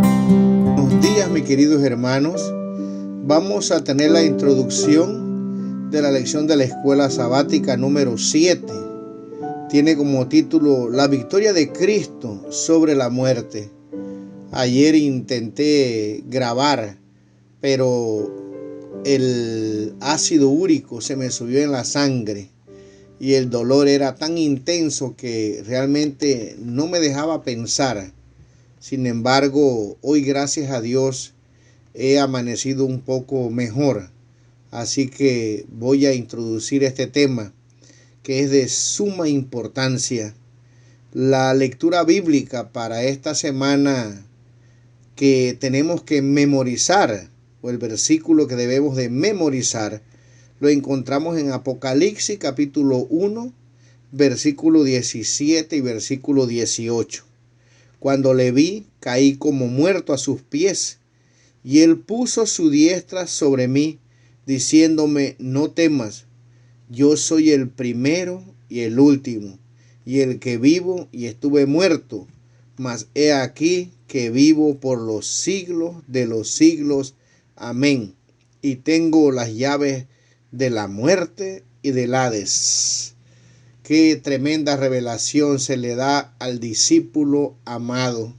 Buenos días, mis queridos hermanos. Vamos a tener la introducción de la lección de la escuela sabática número 7. Tiene como título La victoria de Cristo sobre la muerte. Ayer intenté grabar, pero el ácido úrico se me subió en la sangre y el dolor era tan intenso que realmente no me dejaba pensar. Sin embargo, hoy, gracias a Dios, he amanecido un poco mejor. Así que voy a introducir este tema que es de suma importancia. La lectura bíblica para esta semana que tenemos que memorizar, o el versículo que debemos de memorizar, lo encontramos en Apocalipsis capítulo 1, versículo 17 y versículo 18. Cuando le vi, caí como muerto a sus pies, y él puso su diestra sobre mí, diciéndome: no temas, yo soy el primero y el último, y el que vivo y estuve muerto, mas he aquí que vivo por los siglos de los siglos. Amén. Y tengo las llaves de la muerte y del Hades. Qué tremenda revelación se le da al discípulo amado.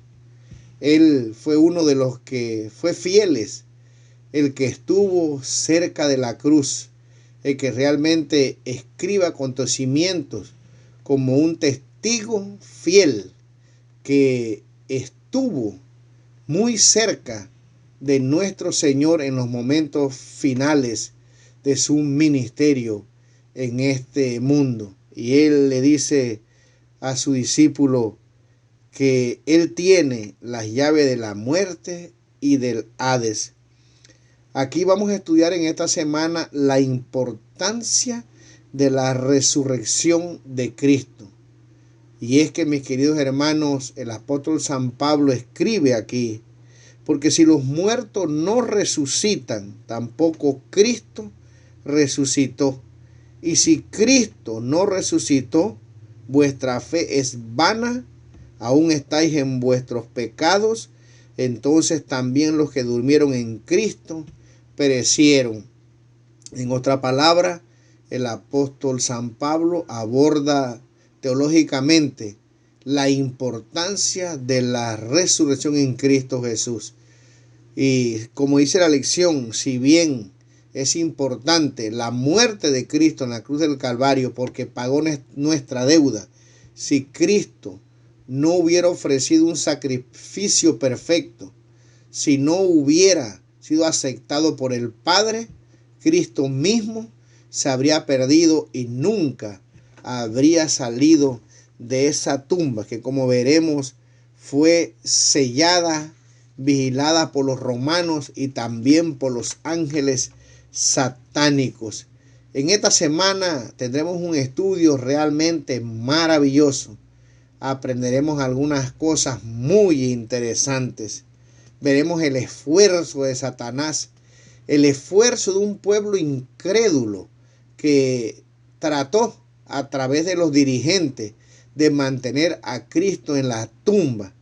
Él fue uno de los que fue fieles, el que estuvo cerca de la cruz, el que realmente escribe acontecimientos como un testigo fiel que estuvo muy cerca de nuestro Señor en los momentos finales de su ministerio en este mundo. Y él le dice a su discípulo que él tiene las llaves de la muerte y del Hades. Aquí vamos a estudiar en esta semana la importancia de la resurrección de Cristo. Y es que, mis queridos hermanos, el apóstol San Pablo escribe aquí: porque si los muertos no resucitan, tampoco Cristo resucitó. Y si Cristo no resucitó, vuestra fe es vana, aún estáis en vuestros pecados. Entonces también los que durmieron en Cristo perecieron. En otra palabra, el apóstol San Pablo aborda teológicamente la importancia de la resurrección en Cristo Jesús. Y como dice la lección, si bien es importante la muerte de Cristo en la cruz del Calvario porque pagó nuestra deuda, si Cristo no hubiera ofrecido un sacrificio perfecto, si no hubiera sido aceptado por el Padre, Cristo mismo se habría perdido y nunca habría salido de esa tumba que, como veremos, fue sellada, vigilada por los romanos y también por los ángeles satánicos. En esta semana tendremos un estudio realmente maravilloso. Aprenderemos algunas cosas muy interesantes. Veremos el esfuerzo de Satanás, el esfuerzo de un pueblo incrédulo que trató a través de los dirigentes de mantener a Cristo en la tumba.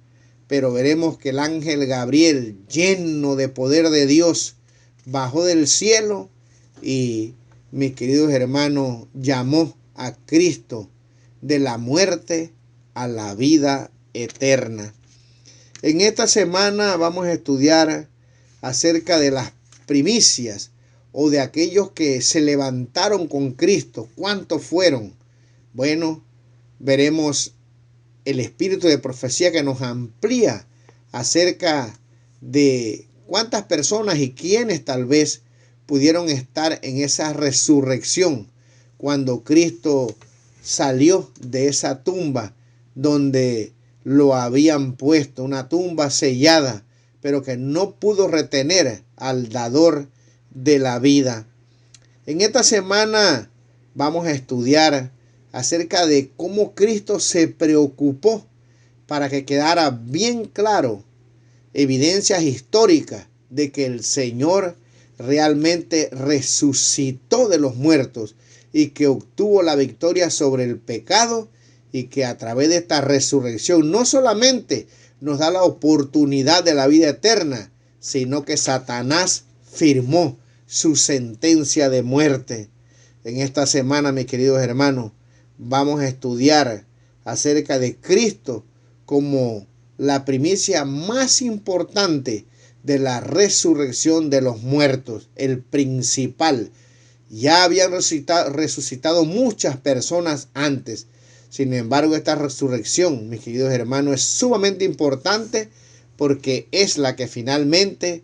Pero veremos que el ángel Gabriel, lleno de poder de Dios, bajó del cielo y, mis queridos hermanos, llamó a Cristo de la muerte a la vida eterna. En esta semana vamos a estudiar acerca de las primicias o de aquellos que se levantaron con Cristo. ¿Cuántos fueron? Bueno, veremos el espíritu de profecía que nos amplía acerca de cuántas personas y quiénes tal vez pudieron estar en esa resurrección cuando Cristo salió de esa tumba donde lo habían puesto, una tumba sellada, pero que no pudo retener al dador de la vida. En esta semana vamos a estudiar acerca de cómo Cristo se preocupó para que quedara bien claro, evidencias históricas de que el Señor realmente resucitó de los muertos y que obtuvo la victoria sobre el pecado, y que a través de esta resurrección no solamente nos da la oportunidad de la vida eterna, sino que Satanás firmó su sentencia de muerte. En esta semana, mis queridos hermanos, vamos a estudiar acerca de Cristo como la primicia más importante de la resurrección de los muertos, el principal. Ya habían resucitado muchas personas antes. Sin embargo, esta resurrección, mis queridos hermanos, es sumamente importante porque es la que finalmente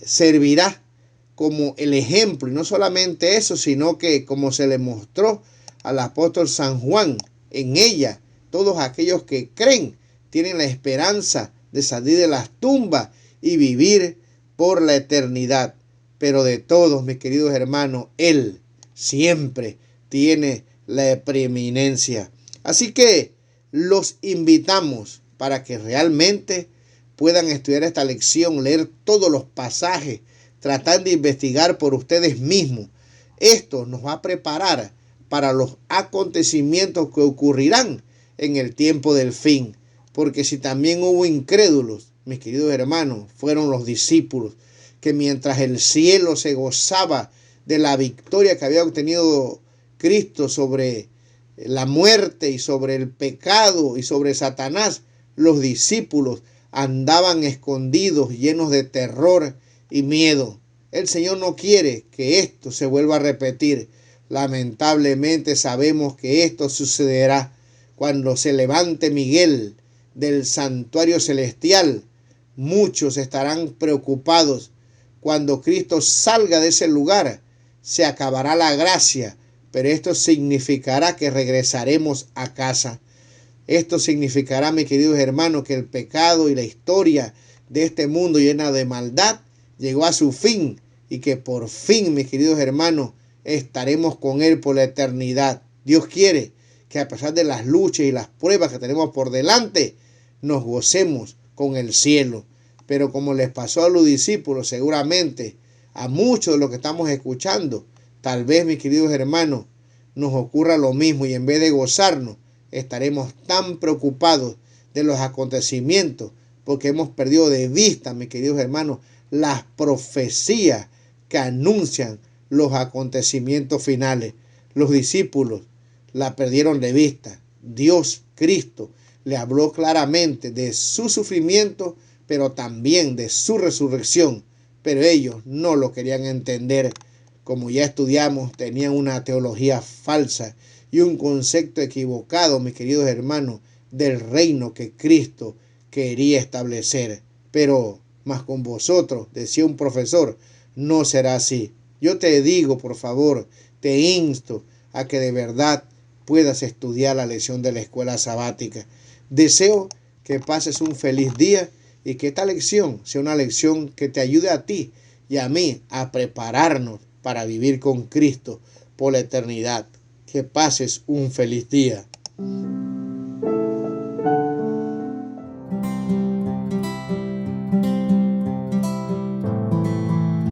servirá como el ejemplo. Y no solamente eso, sino que como se le mostró al apóstol San Juan, en ella todos aquellos que creen tienen la esperanza de salir de las tumbas y vivir por la eternidad. Pero de todos, mis queridos hermanos, Él siempre tiene la preeminencia. Así que los invitamos para que realmente puedan estudiar esta lección, leer todos los pasajes, tratar de investigar por ustedes mismos. Esto nos va a preparar para los acontecimientos que ocurrirán en el tiempo del fin. Porque si también hubo incrédulos, mis queridos hermanos, fueron los discípulos, que mientras el cielo se gozaba de la victoria que había obtenido Cristo sobre la muerte y sobre el pecado y sobre Satanás, los discípulos andaban escondidos, llenos de terror y miedo. El Señor no quiere que esto se vuelva a repetir. Lamentablemente sabemos que esto sucederá cuando se levante Miguel del santuario celestial. Muchos estarán preocupados. Cuando Cristo salga de ese lugar, se acabará la gracia, pero esto significará que regresaremos a casa. Esto significará, mis queridos hermanos, que el pecado y la historia de este mundo llena de maldad llegó a su fin y que por fin, mis queridos hermanos, estaremos con Él por la eternidad. Dios quiere que a pesar de las luchas y las pruebas que tenemos por delante, nos gocemos con el cielo. Pero como les pasó a los discípulos, seguramente a muchos de los que estamos escuchando, tal vez, mis queridos hermanos, nos ocurra lo mismo y en vez de gozarnos, estaremos tan preocupados de los acontecimientos porque hemos perdido de vista, mis queridos hermanos, las profecías que anuncian los acontecimientos finales. Los discípulos la perdieron de vista. Dios, Cristo, le habló claramente de su sufrimiento, pero también de su resurrección. Pero ellos no lo querían entender. Como ya estudiamos, tenían una teología falsa y un concepto equivocado, mis queridos hermanos, del reino que Cristo quería establecer. Pero más con vosotros, decía un profesor, no será así. Yo te digo, por favor, te insto a que de verdad puedas estudiar la lección de la escuela sabática. Deseo que pases un feliz día y que esta lección sea una lección que te ayude a ti y a mí a prepararnos para vivir con Cristo por la eternidad. Que pases un feliz día.